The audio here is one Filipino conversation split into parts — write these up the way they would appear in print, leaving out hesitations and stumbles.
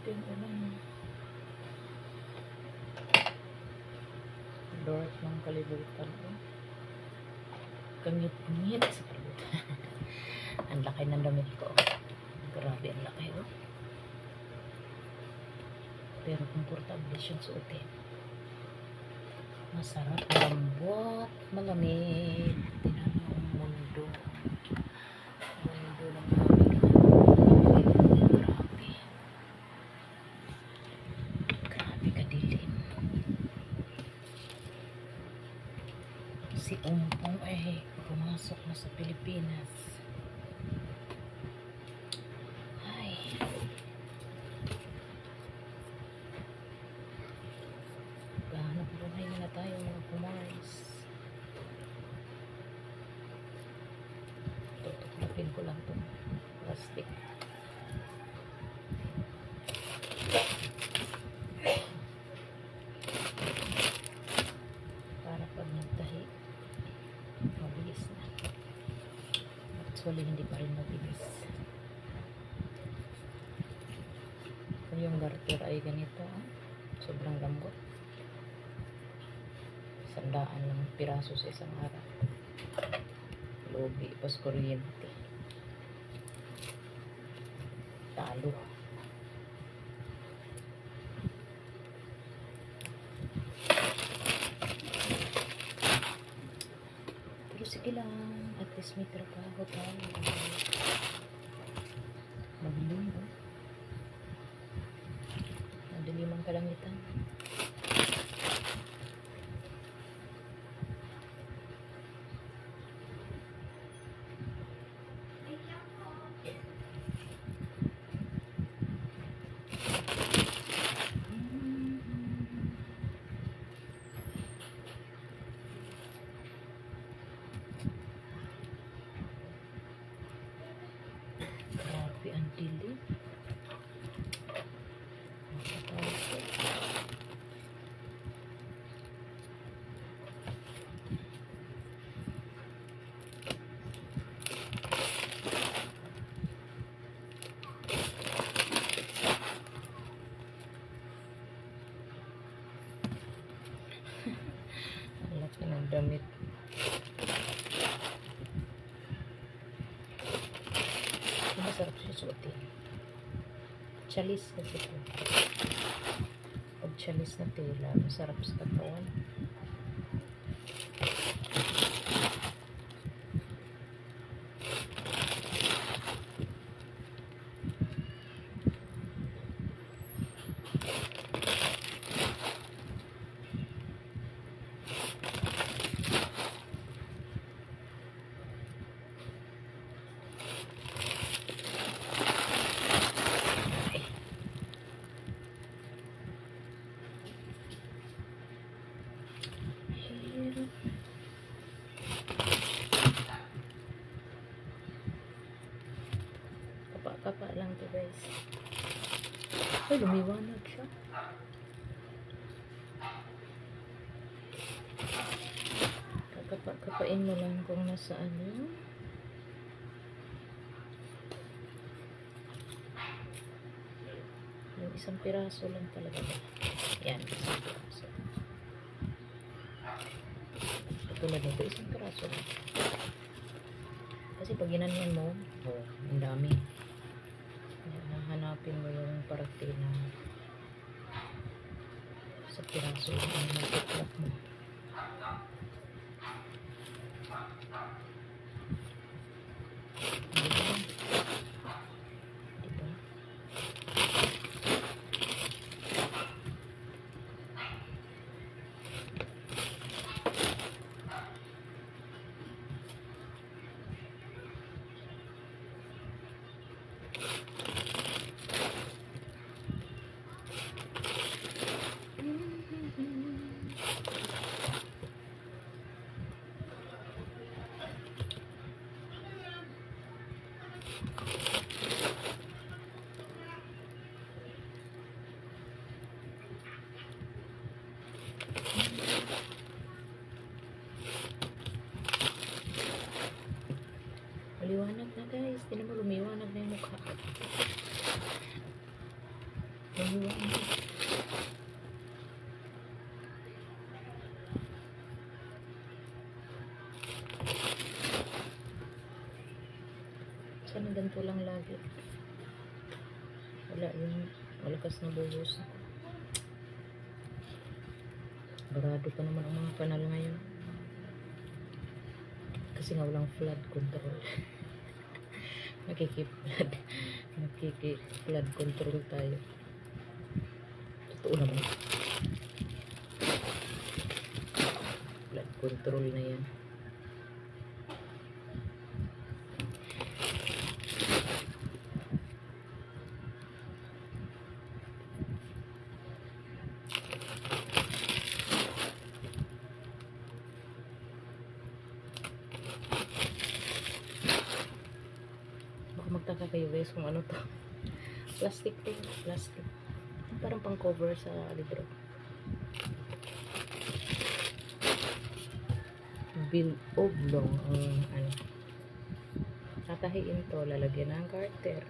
Ito yung ulan. Dark ng kalibutan. Kamit-kamit sa kalibutan. Ang laki ng damit ko. Grabe, ang laki. Oh. Pero komportable siyang suotin. Masarap, malambot, malamig. Tingnan mo ang mundo. Mundo ng grabe. Grabe kadilim. Si Umpong ay pumasok na sa Pilipinas. Ay. Gahanap buhay na tayo mga Kumars. Tutuklapin ko lang itong plastic. Para pag nagtahi, mabilis na. Actually, hindi pa rin mabilis. Kung yung garter ay ganito, sobrang lambot. 100 lang piraso sa isang araw. Lobi, pas kuryente. Talo. Pero sige lang, at least may trabaho tayo. Madilim, oh. Madilim ang kalangitan. Grabe ang dilim. Ang laki ng damit. Masarap siya suotin. Chalis kasi ito. Pag chalis na tela, masarap sa katawan. Kapa lang to guys. Ay, lumiwanag siya. Kapain mo lang kung nasa ano. Yung isang piraso lang talaga. Yan, isang piraso. Katulad nito, isang piraso lang. Kasi pag ginanyan mo, ang dami. Hanapin mo yung parte na sa piraso yung nagtiklap mo. Diba? Maliwanag na guys. Tinan mo, lumiwanag na yung mukha. Ayun. Sana ganito lang lagi. Wala yung malakas na buhos. Barado pa naman ang mga kanal ngayon. Kasi nga walang flood control. Nakiki-flood control tayo. Totoo naman. Flood control na yan. Magtaka kayo guys kung ano to. Plastic to. Plastic. Parang pang cover sa libro. Bill oblong ang ano. Tatahiin to. Lalagyan ng garter.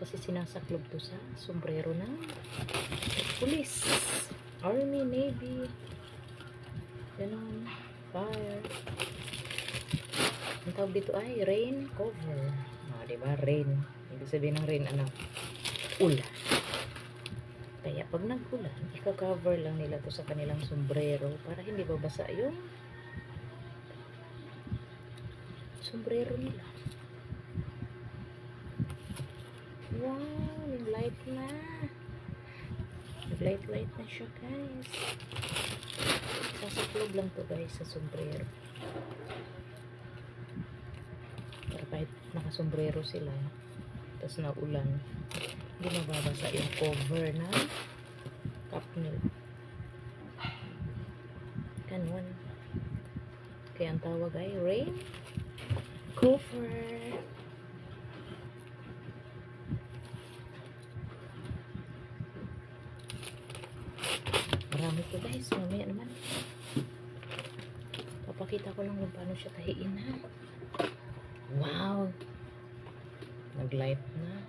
Kasi sinasaklob to sa sombrero ng police. Army, Navy. Ganon. Fire. Ang tawag dito ay rain cover. Diba? Rain. Ibig sabihin ng rain, ano? Ulan. Kaya pag nag-ulan, ika-cover lang nila to sa kanilang sombrero para hindi babasa yung sombrero nila. Wow! Nag-light na. Nag-light na siya, guys. Sasaklob lang to, guys, sa sombrero. Kahit nakasombrero sila tapos naulan hindi mababasa yung cover na cap nila. Ganun. Kaya ang tawag ay rain cover. Marami ko guys, mamaya naman papakita ko lang kung paano siya tahiin ha. Wow! Nag-light na.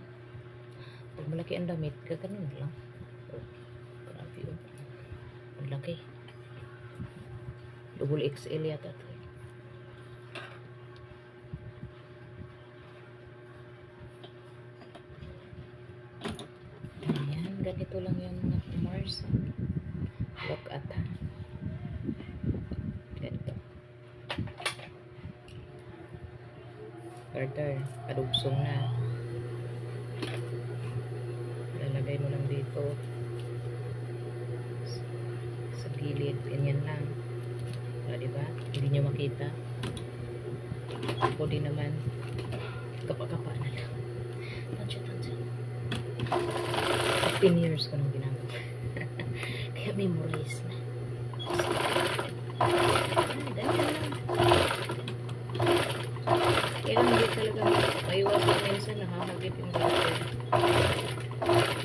Pag malaki ang damit, gaganon lang. Oh, grabe yun. Ang laki. Double XL yata ito. Ayan, ganito lang yun mga Mars. Look at that. Ganito. Garter, padugsong na. Lalagay mo lang dito sa gilid, ganyan lang. Diba? Hindi nyo makita. Ako din naman kapa-kapa na lang. Tansya. 15 years ko nang ginagawa. Kaya memories na. Ganyan lang. Kailangan hindi talaga maiwasan minsan nakakagip yung garter.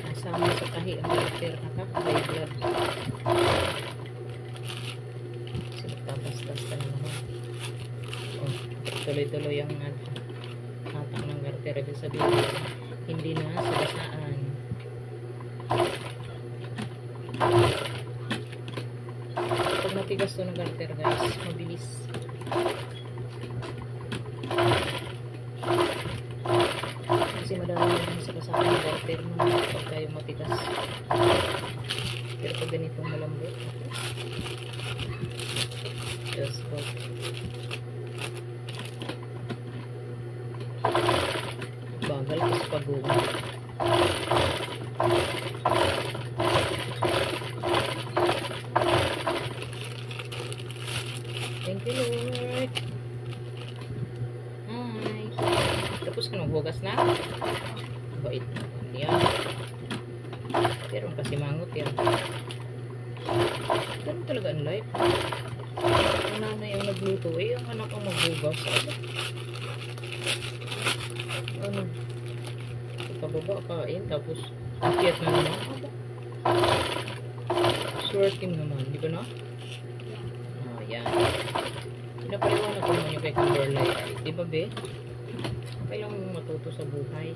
Nasama sa tahi ang garter, nakakabay blood. Kasi magpapastas ka na naman. Oh, tuloy-tuloy ang hatang ng garter. Ibig sabihin, hindi na sabasaan. Pag matigas to ng garter guys, mabilis. Kasi madami naman sa kasama ng garter mo pag tayo matigas. Pero pag ganitong malambot, just go. Bagal kasi pag-uwi. Thank you Lord. Hi. Tapos ka naghugas na? Bait naman yan. Pero kasi mangot yan. Ganun talaga ang life. Ang nanay ang nagluto eh. Ang anak ang maghugas. Ano? Pababa kain. Tapos akit na naman. Swirting naman. Di ba na? Oh, yan. Pinapaliwanag ko naman yung kay Kimberly. Di ba be? Kailangan mong matuto sa buhay.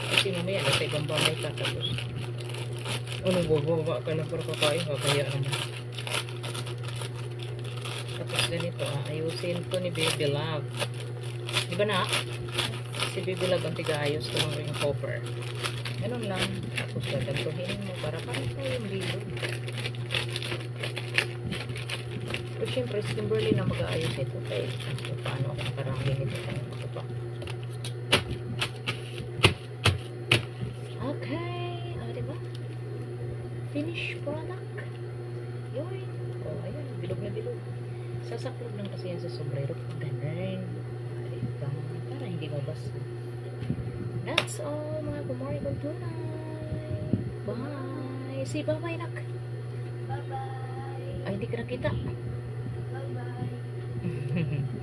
Kasi mamaya nasa ibang bahay ka tapos ano bababa ka na para kakain kakaya naman. Tapos ganito ayusin to ni Baby Love. Di ba na? Si Baby Love ang tiga-ayos ko ng ring copper. Ganun lang. Tapos gagantuhin mo para parang yung bilog. Pero syempre si Kimberly na mag-aayos ito kaya paano ako nakarami nito ako pa. Okay. Diba? Finish product. Yun. Ayun. Bilog na bilog. Sasaklog lang kasi yan sa sombrero. Ganun. Diba? Para hindi mabasa. That's all mga kumari kong tunay. Bye. Say bye-bye nak. Bye-bye. Ay, hindi ka nakita. Bye-bye.